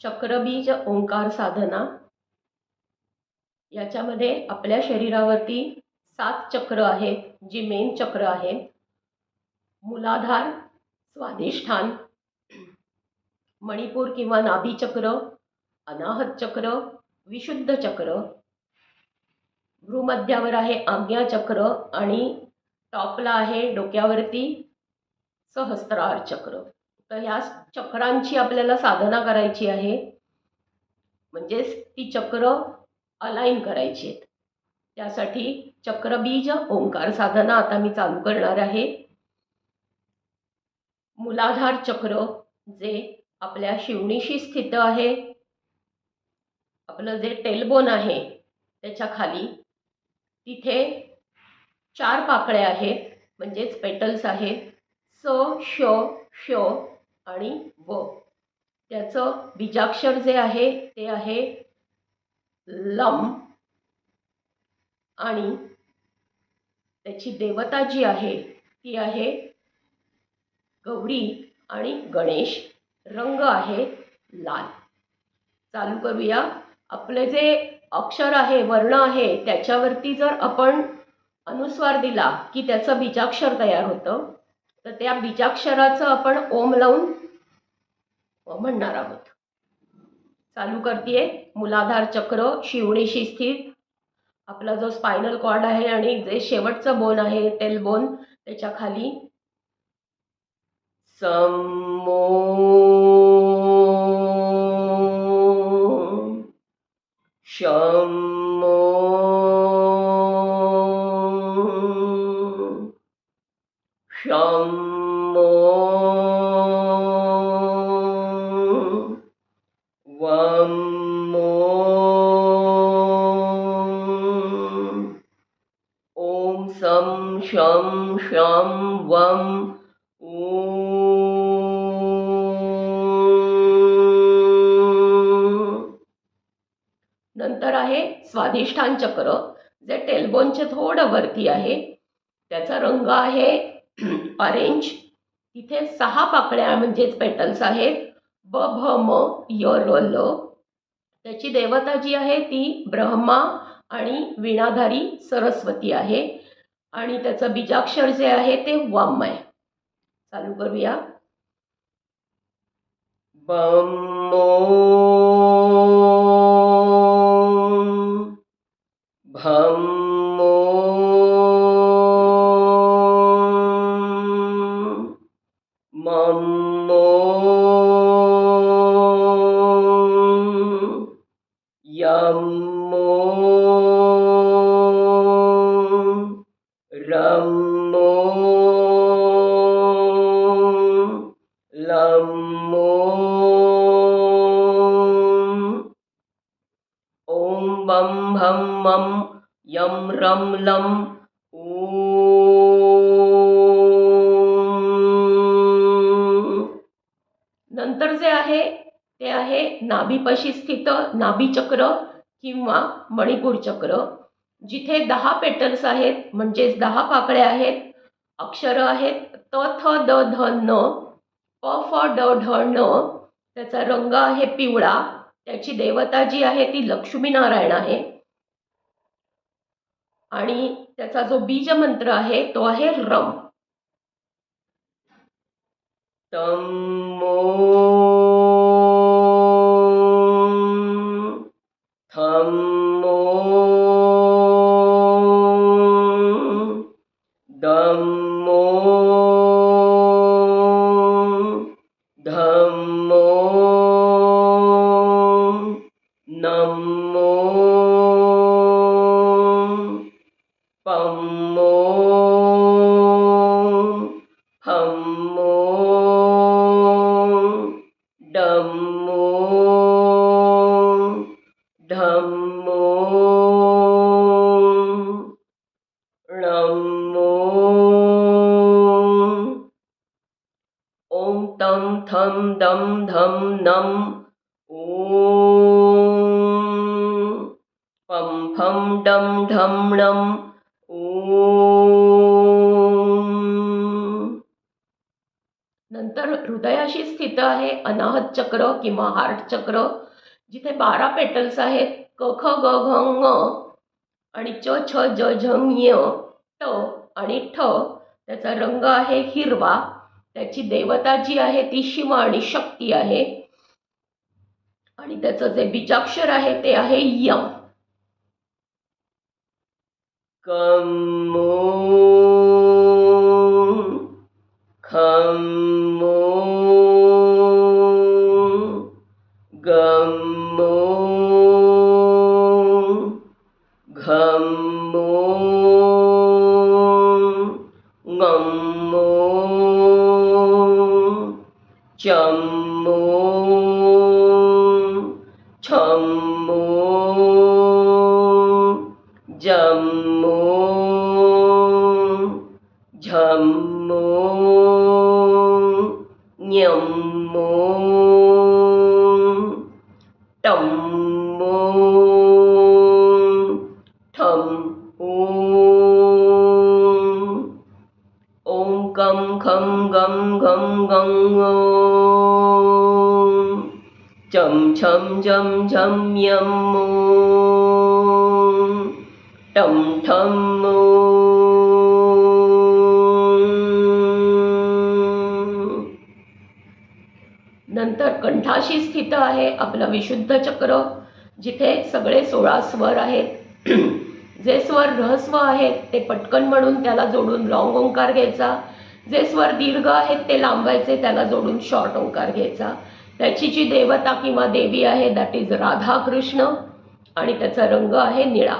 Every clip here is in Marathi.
चक्रबीज ओंकार साधना याच्यामध्ये आपल्या शरीरावरती 7 चक्र आहेत, जी मेन चक्र आहेत. मूलाधार, स्वाधिष्ठान, मणिपूर किंवा नाभी चक्र, अनाहत चक्र, विशुद्ध चक्र, भ्रूमध्यावर आहे आज्ञा चक्र आणि टॉपला आहे डोक्यावरती सहस्त्रार चक्र. तर ह्या चक्रांची आपल्याला साधना करायची आहे, म्हणजेच ती चक्र अलाइन करायची आहेत. त्यासाठी चक्रबीज ओंकार साधना आता मी चालू करणार आहे. मूलाधार चक्र जे आपल्या शिवणीशी स्थित आहे, आपलं जे टेलबोन आहे त्याच्या खाली, तिथे 4 पाकळ्या आहेत, म्हणजेच पेटल्स आहेत. स, श, श आणि व. त्याचं बीजाक्षर जे आहे ते आहे लम आणि त्याची देवता जी आहे ती आहे गौरी आणि गणेश. रंग आहे लाल. चालू करूया. आपले जे अक्षर आहे, वर्ण आहे, त्याच्यावरती जर आपण अनुस्वार दिला की त्याचं बीजाक्षर तयार होतं. तर त्या बीजाक्षराचं आपण ओम लावून म्हणणार आहोत. चालू करतेय. मूलाधार चक्र शिवणीशी स्थित. आपला जो स्पायनल कॉर्ड आहे आणि जे शेवटचं बोन आहे टेल बोन, त्याच्या खाली समो शम्मो शम्मो वम्मो. ओम सम शम शम वम नंतर आहे स्वाधिष्ठान चक्र, जे टेलबोनचे थोडं वरती आहे. त्याचा रंग आहे ऑरेंज. तिथे 6 पाकळ्या म्हणजेच पेटल्स आहेत. ब, भ, म, य, र, ल. त्याची देवता जी आहे ती ब्रह्मा आणि वीणाधारी सरस्वती आहे आणि त्याचं बीजाक्षर जे आहे ते वम आहे. चालू करूया. बम्मो भम्मो मम्मो यम्मो रम्मो लम्मो. ओम बम भम मम यम रम लम. नंतर जे आहे ते आहे नाभीपाशी स्थित नाभी चक्र किंवा मणिपूर चक्र, जिथे 10 पेटल्स आहेत, म्हणजेच 10 पाकळ्या आहेत. अक्षर आहेत त, थ, द, ध, न, प, फ, ड, ढ, न. त्याचा रंग आहे पिवळा. त्याची देवता जी आहे ती लक्ष्मीनारायण आहे आणि त्याचा जो बीज मंत्र आहे तो आहे रम. तम्मो थम्मो दम्मो धम्मो नम्मो पम्मो हम्मो डम्मो धम्मो णम्मो. ओम तम थम दम धम नम. ओम पम फम डम ढम णम. ओम नंतर हृदयाशी स्थित आहे अनाहत चक्र किंवा हार्ट चक्र, जिथे 12 पेटल्स आहेत क ख ग घ ङ आणि च छ ज झ ञ ट आणि ठ. त्याचा रंग आहे हिरवा. त्याची देवता जी आहे ती शिव आणि शक्ती आहे आणि त्याचं जे बीजाक्षर आहे ते आहे यम. कम खम गम घम ngम चम छम जम झम ञम टम ठम ओम कम खम गम घम गं चम छम झम झम यम टम ठम. नंतर कंठाशी स्थित आहे आपलं विशुद्ध चक्र, जिथे सगळे 16 स्वर आहेत. जे स्वर ऱ्हस्व आहेत ते पटकन म्हणून त्याला जोडून लॉंग ओंकार घ्यायचा. जे स्वर दीर्घ आहेत ते लांबायचे, त्याला जोडून शॉर्ट ओंकार घ्यायचा. त्याची जी देवता किंवा देवी आहे दॅट इज राधा कृष्ण आणि त्याचा रंग आहे निळा.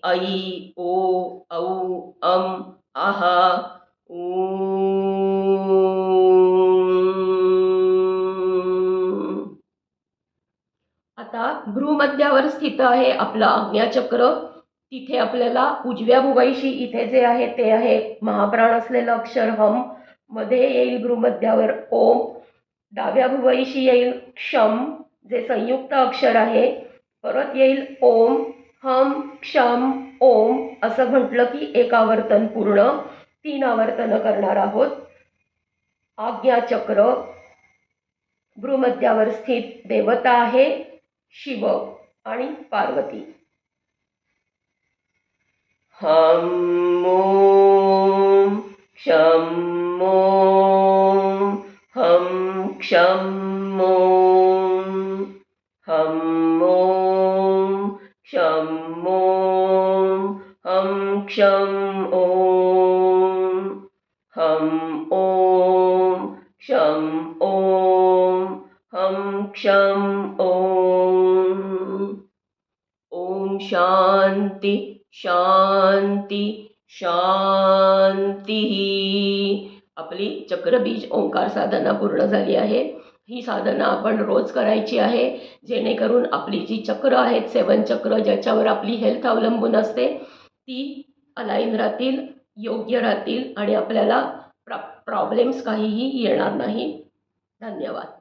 ऐ ओ औ अम आहा आता भ्रूमध्यावर स्थित आहे आपलं आज्ञाचक्र. तिथे आपल्याला उजव्या भुवईशी इथे जे आहे ते आहे महाप्राण असलेलं अक्षर हम. मध्ये येईल भ्रूमध्यावर ओम. डाव्या भुवईशी येईल क्षम जे संयुक्त अक्षर आहे. परत येईल ओम हम क्षम ओम. असं म्हटलं की एक आवर्तन पूर्ण 3 आवर्तनं करणार आहोत. आज्ञाचक्र भ्रूमध्यावर स्थित देवता आहे शिव आणि पार्वती. हम ओम क्षम ओम हम क्षम ओम हम ओम हम क्षम ओम, हम ओम क्षम ओम, हम क्षम ओम. ओम शांती शांती शांती. आपली चक्रबीज ओंकार साधना पूर्ण झाली आहे. ही साधना आपण रोज करायची आहे, जेणेकरून आपली जी चक्र आहेत, 7 चक्र ज्याच्यावर आपली हेल्थ अवलंबून असते, ती अलाइन राहतील, योग्य राहतील आणि आपल्याला प्रॉब्लेम्स काहीही येणार नाही. धन्यवाद.